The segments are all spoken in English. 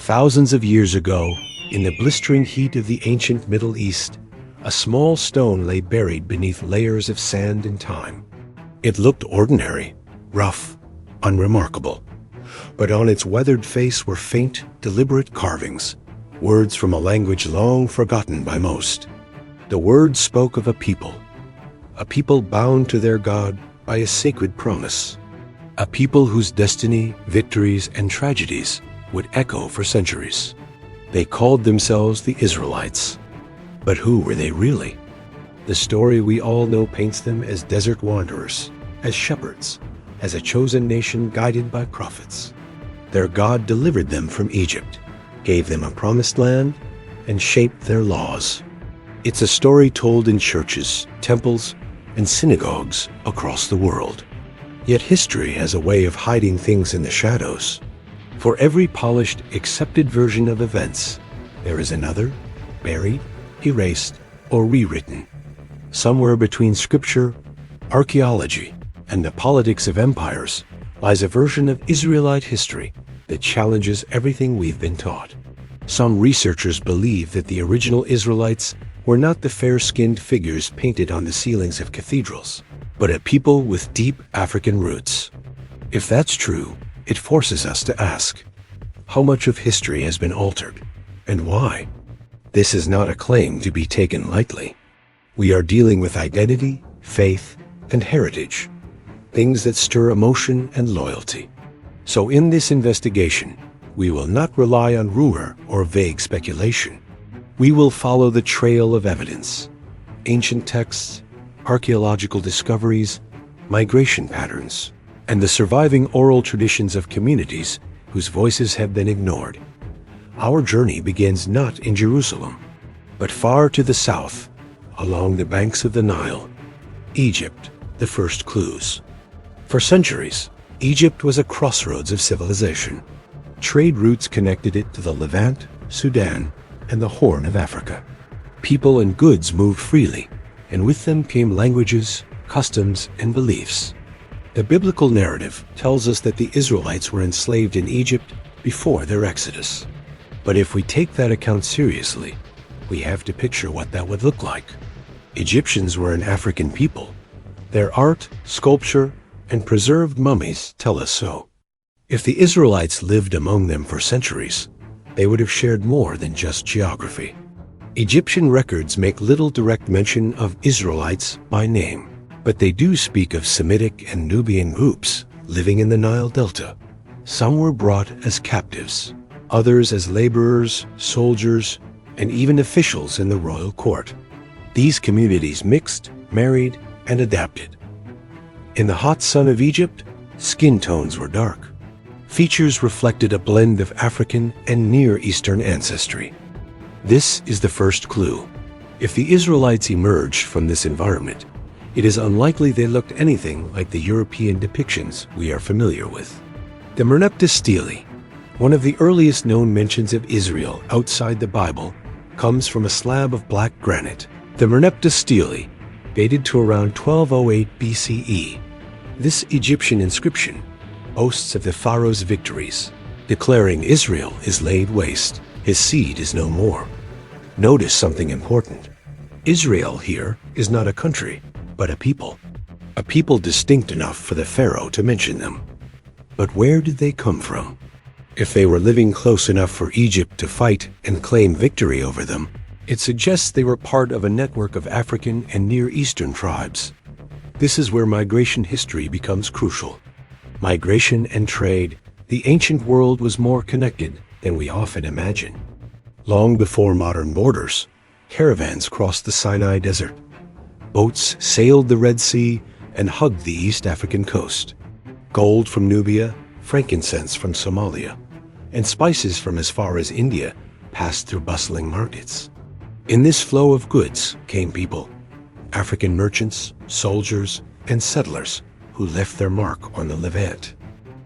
Thousands of years ago, in the blistering heat of the ancient Middle East, a small stone lay buried beneath layers of sand and time. It looked ordinary, rough, unremarkable. But on its weathered face were faint, deliberate carvings, words from a language long forgotten by most. The words spoke of a people bound to their God by a sacred promise, a people whose destiny, victories, and tragedies would echo for centuries. They called themselves the Israelites. But who were they really? The story we all know paints them as desert wanderers, as shepherds, as a chosen nation guided by prophets. Their God delivered them from Egypt, gave them a promised land, and shaped their laws. It's a story told in churches, temples, and synagogues across the world. Yet history has a way of hiding things in the shadows. For every polished, accepted version of events, there is another, buried, erased, or rewritten. Somewhere between scripture, archaeology, and the politics of empires lies a version of Israelite history that challenges everything we've been taught. Some researchers believe that the original Israelites were not the fair-skinned figures painted on the ceilings of cathedrals, but a people with deep African roots. If that's true, it forces us to ask, how much of history has been altered, and why? This is not a claim to be taken lightly. We are dealing with identity, faith, and heritage, things that stir emotion and loyalty. So in this investigation, we will not rely on rumor or vague speculation. We will follow the trail of evidence, ancient texts, archaeological discoveries, migration patterns, and the surviving oral traditions of communities whose voices have been ignored. Our journey begins not in Jerusalem, but far to the south, along the banks of the Nile. Egypt, the first clues. For centuries, Egypt was a crossroads of civilization. Trade routes connected it to the Levant, Sudan, and the Horn of Africa. People and goods moved freely, and with them came languages, customs, and beliefs. The biblical narrative tells us that the Israelites were enslaved in Egypt before their exodus. But if we take that account seriously, we have to picture what that would look like. Egyptians were an African people. Their art, sculpture, and preserved mummies tell us so. If the Israelites lived among them for centuries, they would have shared more than just geography. Egyptian records make little direct mention of Israelites by name, but they do speak of Semitic and Nubian groups living in the Nile Delta. Some were brought as captives, others as laborers, soldiers, and even officials in the royal court. These communities mixed, married, and adapted. In the hot sun of Egypt, skin tones were dark. Features reflected a blend of African and Near Eastern ancestry. This is the first clue. If the Israelites emerged from this environment, it is unlikely they looked anything like the European depictions we are familiar with. The Merneptah stele, one of the earliest known mentions of Israel outside the Bible, comes from a slab of black granite. The Merneptah stele dated to around 1208 BCE. This Egyptian inscription boasts of the pharaoh's victories, declaring Israel is laid waste, his seed is no more. Notice something important. Israel here is not a country, but a people distinct enough for the pharaoh to mention them. But where did they come from? If they were living close enough for Egypt to fight and claim victory over them, it suggests they were part of a network of African and Near Eastern tribes. This is where migration history becomes crucial. Migration and trade, the ancient world was more connected than we often imagine. Long before modern borders, caravans crossed the Sinai Desert. Boats sailed the Red Sea and hugged the East African coast. Gold from Nubia, frankincense from Somalia, and spices from as far as India passed through bustling markets. In this flow of goods came people, African merchants, soldiers, and settlers who left their mark on the Levant.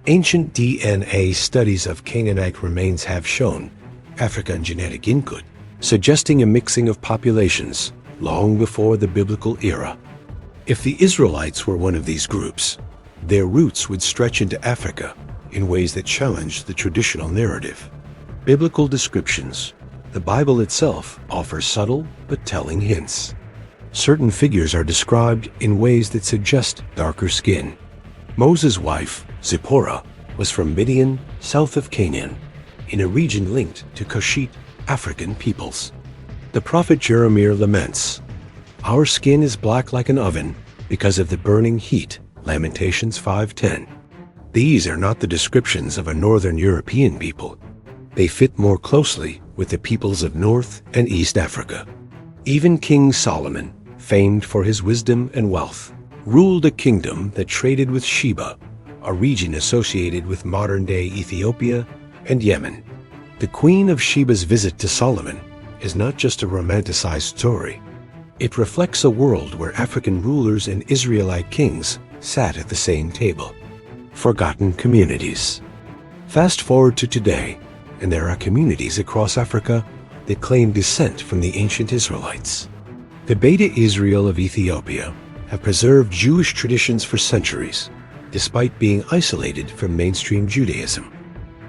Ancient DNA studies of Canaanite remains have shown African genetic input, suggesting a mixing of populations long before the biblical era. If the Israelites were one of these groups, their roots would stretch into Africa in ways that challenged the traditional narrative. Biblical descriptions. The Bible itself offers subtle but telling hints. Certain figures are described in ways that suggest darker skin. Moses' wife, Zipporah, was from Midian, south of Canaan, in a region linked to Kushite African peoples. The prophet Jeremiah laments, "Our skin is black like an oven because of the burning heat." Lamentations 5:10. These are not the descriptions of a northern European people. They fit more closely with the peoples of North and East Africa. Even King Solomon, famed for his wisdom and wealth, ruled a kingdom that traded with Sheba, a region associated with modern-day Ethiopia and Yemen. The Queen of Sheba's visit to Solomon is not just a romanticized story. It reflects a world where African rulers and Israelite kings sat at the same table. Forgotten communities. Fast forward to today, and there are communities across Africa that claim descent from the ancient Israelites. The Beta Israel of Ethiopia have preserved Jewish traditions for centuries, despite being isolated from mainstream Judaism.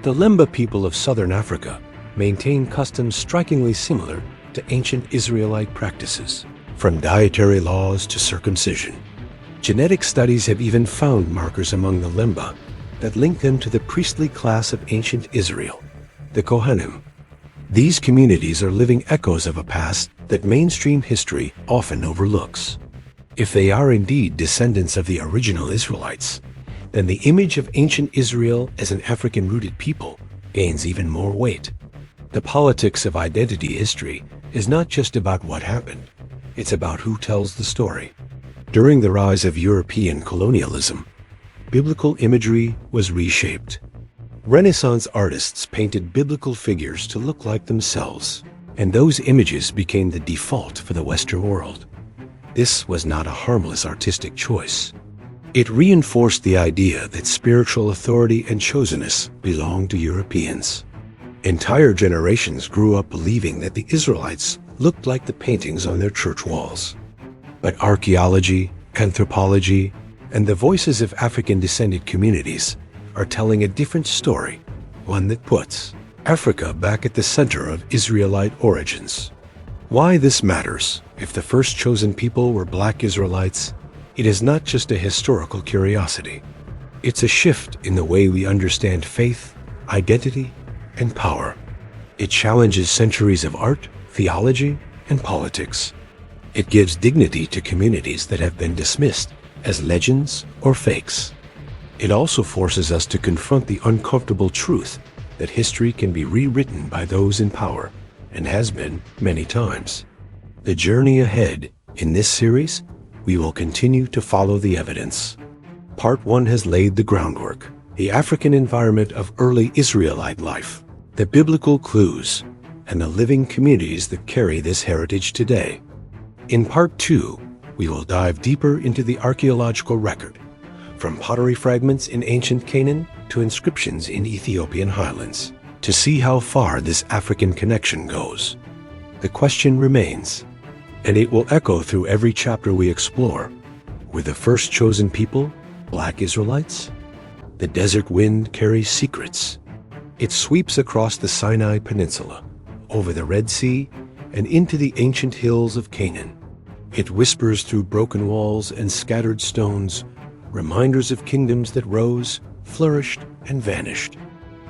The Lemba people of southern Africa maintain customs strikingly similar to ancient Israelite practices, from dietary laws to circumcision. Genetic studies have even found markers among the Lemba that link them to the priestly class of ancient Israel, the Kohanim. These communities are living echoes of a past that mainstream history often overlooks. If they are indeed descendants of the original Israelites, then the image of ancient Israel as an African-rooted people gains even more weight. The politics of identity history is not just about what happened, it's about who tells the story. During the rise of European colonialism, biblical imagery was reshaped. Renaissance artists painted biblical figures to look like themselves, and those images became the default for the Western world. This was not a harmless artistic choice. It reinforced the idea that spiritual authority and chosenness belonged to Europeans. Entire generations grew up believing that the Israelites looked like the paintings on their church walls. But archaeology, anthropology, and the voices of African-descended communities are telling a different story, one that puts Africa back at the center of Israelite origins. Why this matters, if the first chosen people were Black Israelites, it is not just a historical curiosity. It's a shift in the way we understand faith, identity, and power. It challenges centuries of art, theology, and politics. It gives dignity to communities that have been dismissed as legends or fakes. It also forces us to confront the uncomfortable truth that history can be rewritten by those in power, and has been many times. The journey ahead. In this series, we will continue to follow the evidence. Part 1 has laid the groundwork, the African environment of early Israelite life, the biblical clues, and the living communities that carry this heritage today. In Part 2, we will dive deeper into the archaeological record, from pottery fragments in ancient Canaan to inscriptions in Ethiopian highlands, to see how far this African connection goes. The question remains, and it will echo through every chapter we explore. Were the first chosen people Black Israelites? The desert wind carries secrets. It sweeps across the Sinai Peninsula, over the Red Sea, and into the ancient hills of Canaan. It whispers through broken walls and scattered stones, reminders of kingdoms that rose, flourished, and vanished.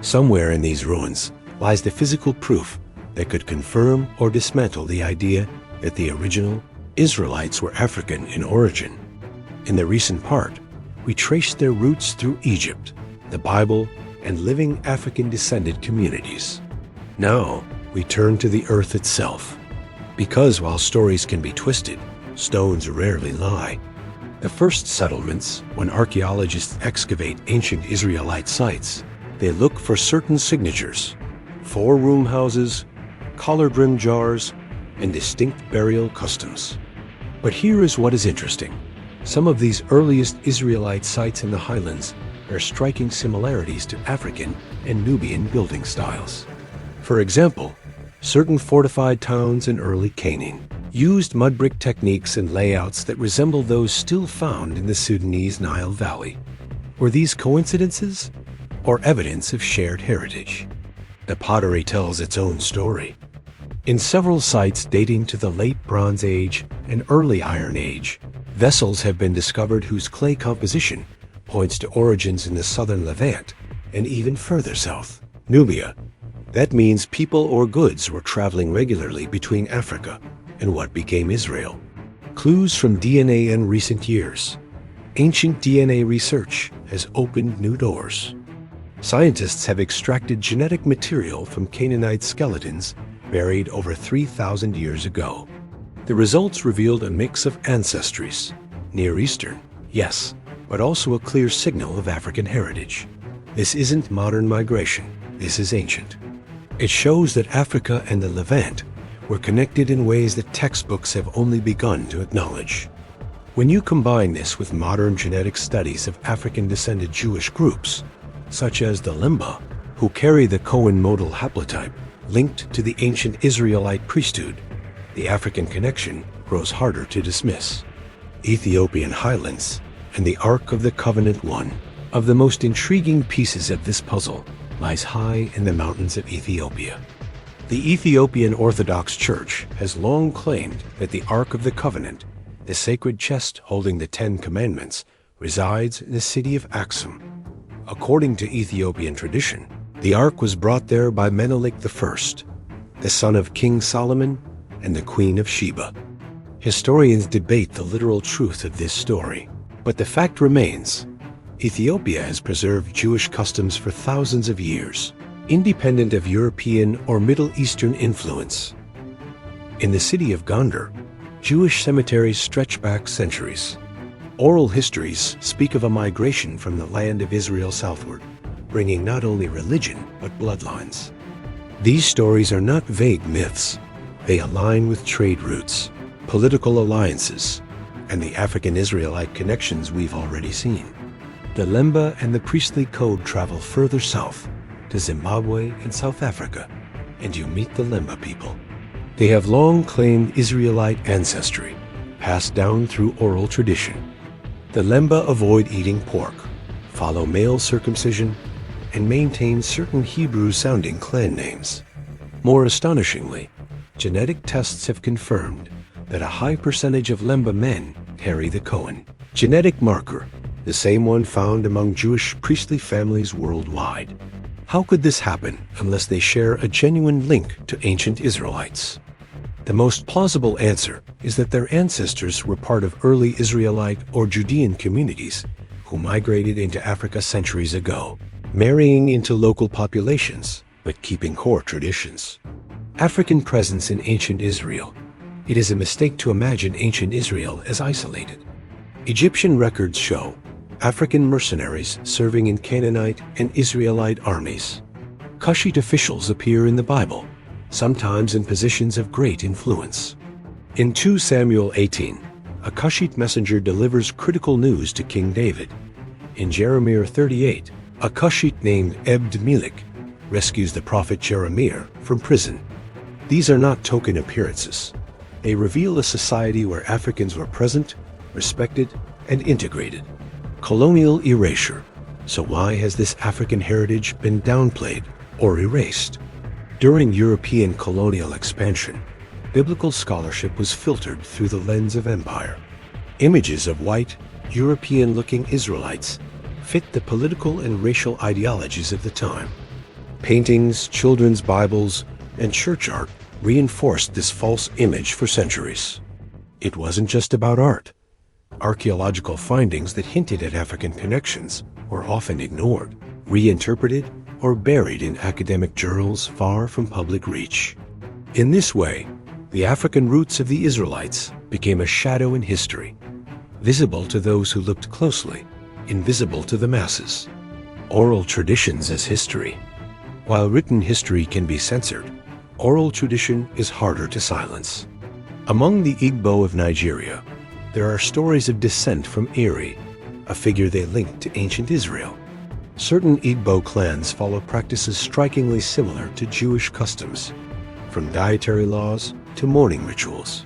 Somewhere in these ruins lies the physical proof that could confirm or dismantle the idea that the original Israelites were African in origin. In the recent part, we traced their roots through Egypt, the Bible, and living African-descended communities. Now, we turn to the earth itself. Because while stories can be twisted, stones rarely lie. The first settlements, when archaeologists excavate ancient Israelite sites, they look for certain signatures: 4-room houses, collard-rimmed jars, and distinct burial customs. But here is what is interesting. Some of these earliest Israelite sites in the highlands bear striking similarities to African and Nubian building styles. For example, certain fortified towns in early Canaan used mud brick techniques and layouts that resemble those still found in the Sudanese Nile Valley. Were these coincidences or evidence of shared heritage? The pottery tells its own story. In several sites dating to the late Bronze Age and early Iron Age, vessels have been discovered whose clay composition points to origins in the southern Levant and even further south, Nubia. That means people or goods were traveling regularly between Africa and what became Israel. Clues from DNA in recent years. Ancient DNA research has opened new doors. Scientists have extracted genetic material from Canaanite skeletons buried over 3,000 years ago. The results revealed a mix of ancestries, Near Eastern, yes, but also a clear signal of African heritage. This isn't modern migration, this is ancient. It shows that Africa and the Levant were connected in ways that textbooks have only begun to acknowledge. When you combine this with modern genetic studies of African-descended Jewish groups, such as the Lemba, who carry the Cohen modal haplotype linked to the ancient Israelite priesthood, the African connection grows harder to dismiss. Ethiopian highlands and the Ark of the Covenant, one of the most intriguing pieces of this puzzle, lies high in the mountains of Ethiopia. The Ethiopian Orthodox Church has long claimed that the Ark of the Covenant, the sacred chest holding the Ten Commandments, resides in the city of Aksum. According to Ethiopian tradition, the Ark was brought there by Menelik I, the son of King Solomon and the Queen of Sheba. Historians debate the literal truth of this story, but the fact remains, Ethiopia has preserved Jewish customs for thousands of years, independent of European or Middle Eastern influence. In the city of Gondar, Jewish cemeteries stretch back centuries. Oral histories speak of a migration from the land of Israel southward, bringing not only religion but bloodlines. These stories are not vague myths. They align with trade routes, political alliances, and the African Israelite connections we've already seen. The Lemba and the priestly code travel further south to Zimbabwe and South Africa, and you meet the Lemba people. They have long claimed Israelite ancestry, passed down through oral tradition. The Lemba avoid eating pork, follow male circumcision, and maintain certain Hebrew-sounding clan names. More astonishingly, genetic tests have confirmed that a high percentage of Lemba men carry the Cohen genetic marker, the same one found among Jewish priestly families worldwide. How could this happen unless they share a genuine link to ancient Israelites? The most plausible answer is that their ancestors were part of early Israelite or Judean communities who migrated into Africa centuries ago, marrying into local populations but keeping core traditions. African presence in ancient Israel. It is a mistake to imagine ancient Israel as isolated. Egyptian records show African mercenaries serving in Canaanite and Israelite armies. Cushite officials appear in the Bible, sometimes in positions of great influence. In 2 Samuel 18, a Cushite messenger delivers critical news to King David. In Jeremiah 38, a Cushite named Ebed-Melech rescues the prophet Jeremiah from prison. These are not token appearances. They reveal a society where Africans were present, respected, and integrated. Colonial erasure. So why has this African heritage been downplayed or erased? During European colonial expansion, biblical scholarship was filtered through the lens of empire. Images of white, European-looking Israelites fit the political and racial ideologies of the time. Paintings, children's Bibles, and church art reinforced this false image for centuries. It wasn't just about art. Archaeological findings that hinted at African connections were often ignored, reinterpreted, or buried in academic journals far from public reach. In this way, the African roots of the Israelites became a shadow in history, visible to those who looked closely, invisible to the masses. Oral traditions as history. While written history can be censored, oral tradition is harder to silence. Among the Igbo of Nigeria, there are stories of descent from Eri, a figure they link to ancient Israel. Certain Igbo clans follow practices strikingly similar to Jewish customs, from dietary laws to mourning rituals.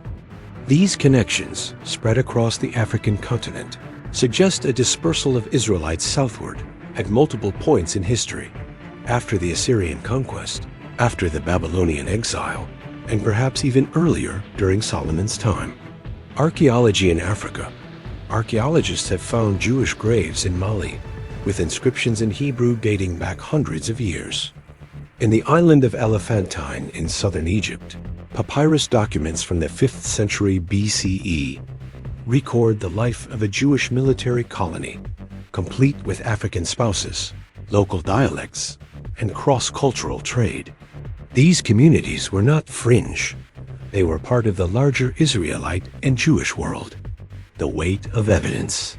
These connections, spread across the African continent, suggest a dispersal of Israelites southward at multiple points in history. after the Assyrian conquest, after the Babylonian exile, and perhaps even earlier during Solomon's time. Archaeology in Africa. Archaeologists have found Jewish graves in Mali, with inscriptions in Hebrew dating back hundreds of years. In the island of Elephantine in southern Egypt, papyrus documents from the 5th century BCE record the life of a Jewish military colony, complete with African spouses, local dialects, and cross-cultural trade. These communities were not fringe. They were part of the larger Israelite and Jewish world. The weight of evidence.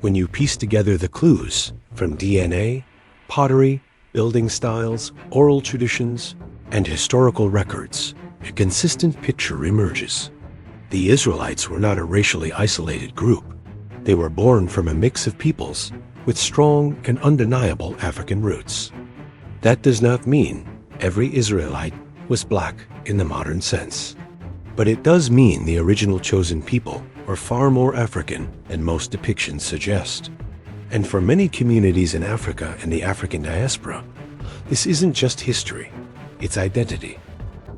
When you piece together the clues from DNA, pottery, building styles, oral traditions, and historical records, a consistent picture emerges. The Israelites were not a racially isolated group. They were born from a mix of peoples with strong and undeniable African roots. That does not mean every Israelite was black in the modern sense. But it does mean the original chosen people were far more African than most depictions suggest. And for many communities in Africa and the African diaspora, this isn't just history, it's identity.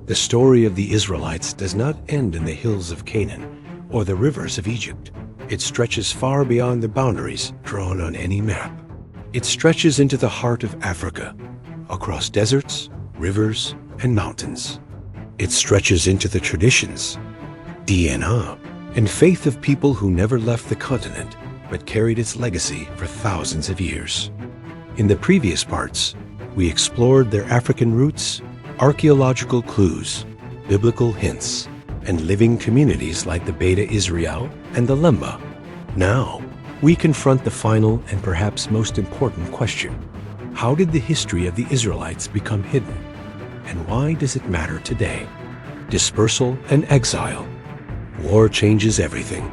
The story of the Israelites does not end in the hills of Canaan or the rivers of Egypt. It stretches far beyond the boundaries drawn on any map. It stretches into the heart of Africa, across deserts, rivers, and mountains. It stretches into the traditions, DNA, and faith of people who never left the continent but carried its legacy for thousands of years. In the previous parts, we explored their African roots, archaeological clues, biblical hints, and living communities like the Beta Israel and the Lemba. Now, we confront the final and perhaps most important question. How did the history of the Israelites become hidden? And why does it matter today? Dispersal and exile. War changes everything.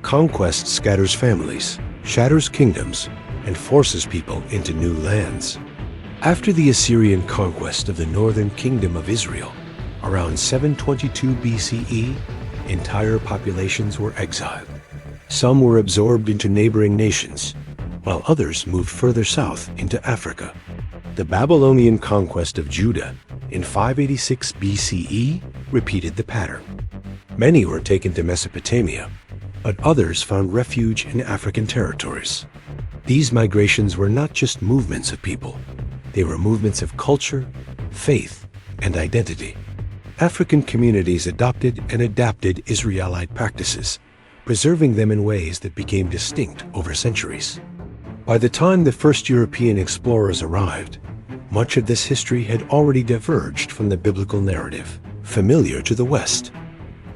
Conquest scatters families, shatters kingdoms, and forces people into new lands. After the Assyrian conquest of the northern kingdom of Israel, around 722 BCE, entire populations were exiled. Some were absorbed into neighboring nations, while others moved further south into Africa. The Babylonian conquest of Judah in 586 BCE repeated the pattern. Many were taken to Mesopotamia, but others found refuge in African territories. These migrations were not just movements of people. They were movements of culture, faith, and identity. African communities adopted and adapted Israelite practices, preserving them in ways that became distinct over centuries. By the time the first European explorers arrived, much of this history had already diverged from the biblical narrative, familiar to the West.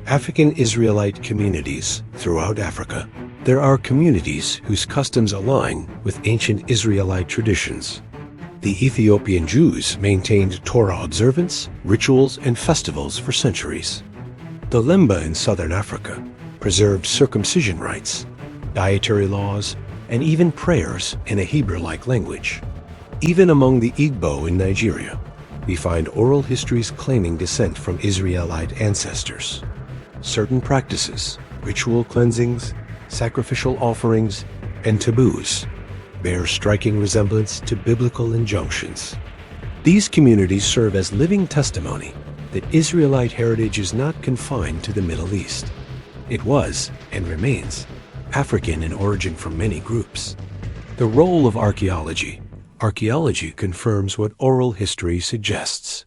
African Israelite communities throughout Africa. There are communities whose customs align with ancient Israelite traditions. The Ethiopian Jews maintained Torah observance, rituals, and festivals for centuries. The Lemba in southern Africa preserved circumcision rites, dietary laws, and even prayers in a Hebrew-like language. Even among the Igbo in Nigeria, we find oral histories claiming descent from Israelite ancestors. Certain practices, ritual cleansings, sacrificial offerings, and taboos bear striking resemblance to biblical injunctions. These communities serve as living testimony that Israelite heritage is not confined to the Middle East. It was, and remains, African in origin for many groups. The role of archaeology. Archaeology confirms what oral history suggests.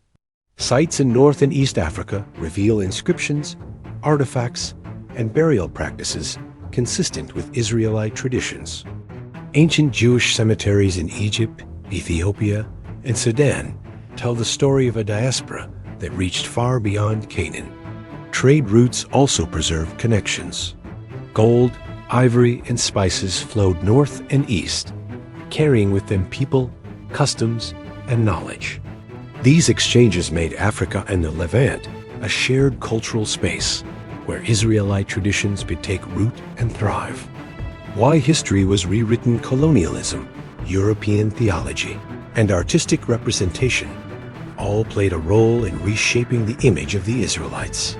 Sites in North and East Africa reveal inscriptions, artifacts, and burial practices consistent with Israelite traditions. Ancient Jewish cemeteries in Egypt, Ethiopia, and Sudan tell the story of a diaspora that reached far beyond Canaan. Trade routes also preserve connections. Gold, ivory, and spices flowed north and east, carrying with them people, customs, and knowledge. These exchanges made Africa and the Levant a shared cultural space where Israelite traditions could take root and thrive. Why history was rewritten. Colonialism, European theology, and artistic representation all played a role in reshaping the image of the Israelites.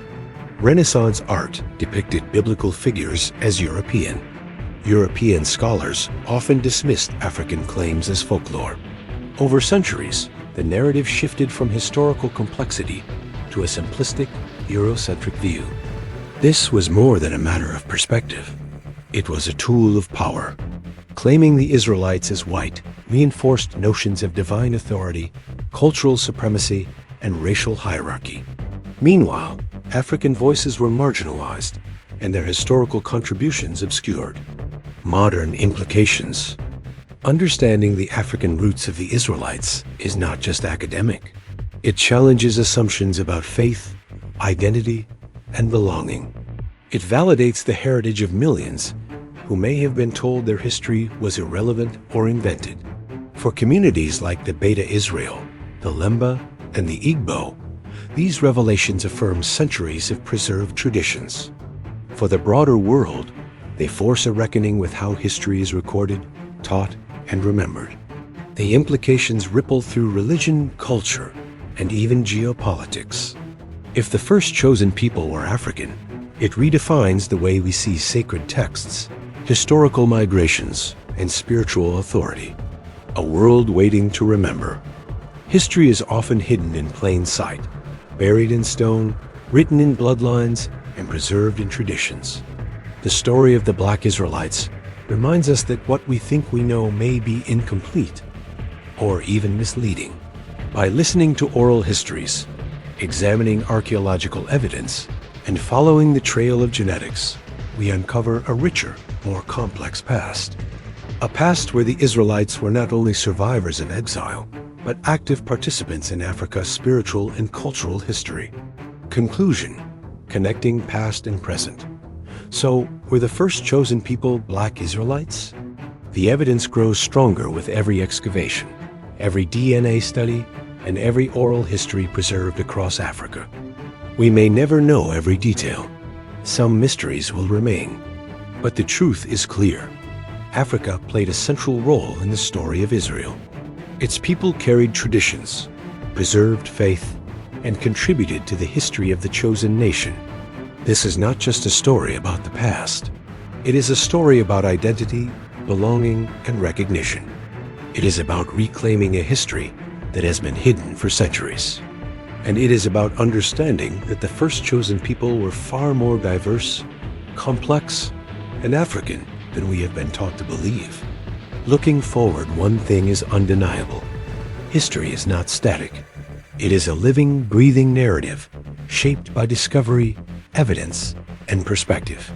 Renaissance art depicted biblical figures as European. European scholars often dismissed African claims as folklore. Over centuries, the narrative shifted from historical complexity to a simplistic, Eurocentric view. This was more than a matter of perspective. It was a tool of power. Claiming the Israelites as white reinforced notions of divine authority, cultural supremacy, and racial hierarchy. Meanwhile, African voices were marginalized and their historical contributions obscured. Modern implications. Understanding the African roots of the Israelites is not just academic. It challenges assumptions about faith, identity, and belonging. It validates the heritage of millions who may have been told their history was irrelevant or invented. For communities like the Beta Israel, the Lemba, and the Igbo, these revelations affirm centuries of preserved traditions. For the broader world, they force a reckoning with how history is recorded, taught, and remembered. The implications ripple through religion, culture, and even geopolitics. If the first chosen people were African, it redefines the way we see sacred texts, historical migrations, and spiritual authority. A world waiting to remember. History is often hidden in plain sight, buried in stone, written in bloodlines, and preserved in traditions. The story of the Black Israelites reminds us that what we think we know may be incomplete or even misleading. By listening to oral histories, examining archaeological evidence, and following the trail of genetics, we uncover a richer, more complex past. A past where the Israelites were not only survivors of exile, but active participants in Africa's spiritual and cultural history. Conclusion: connecting past and present. So, were the first chosen people Black Israelites? The evidence grows stronger with every excavation, every DNA study, and every oral history preserved across Africa. We may never know every detail. Some mysteries will remain. But the truth is clear. Africa played a central role in the story of Israel. Its people carried traditions, preserved faith, and contributed to the history of the chosen nation. This is not just a story about the past. It is a story about identity, belonging, and recognition. It is about reclaiming a history that has been hidden for centuries. And it is about understanding that the first chosen people were far more diverse, complex, and African than we have been taught to believe. Looking forward, one thing is undeniable. History is not static. It is a living, breathing narrative, shaped by discovery, evidence, and perspective.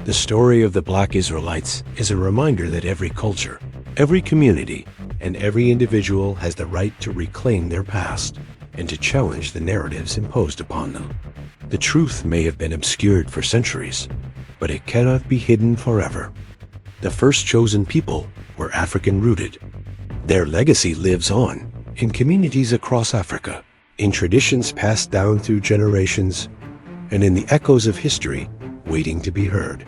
The story of the Black Israelites is a reminder that every culture, every community, and every individual has the right to reclaim their past and to challenge the narratives imposed upon them. The truth may have been obscured for centuries, but it cannot be hidden forever. The first chosen people were African-rooted. Their legacy lives on in communities across Africa, in traditions passed down through generations, and in the echoes of history waiting to be heard.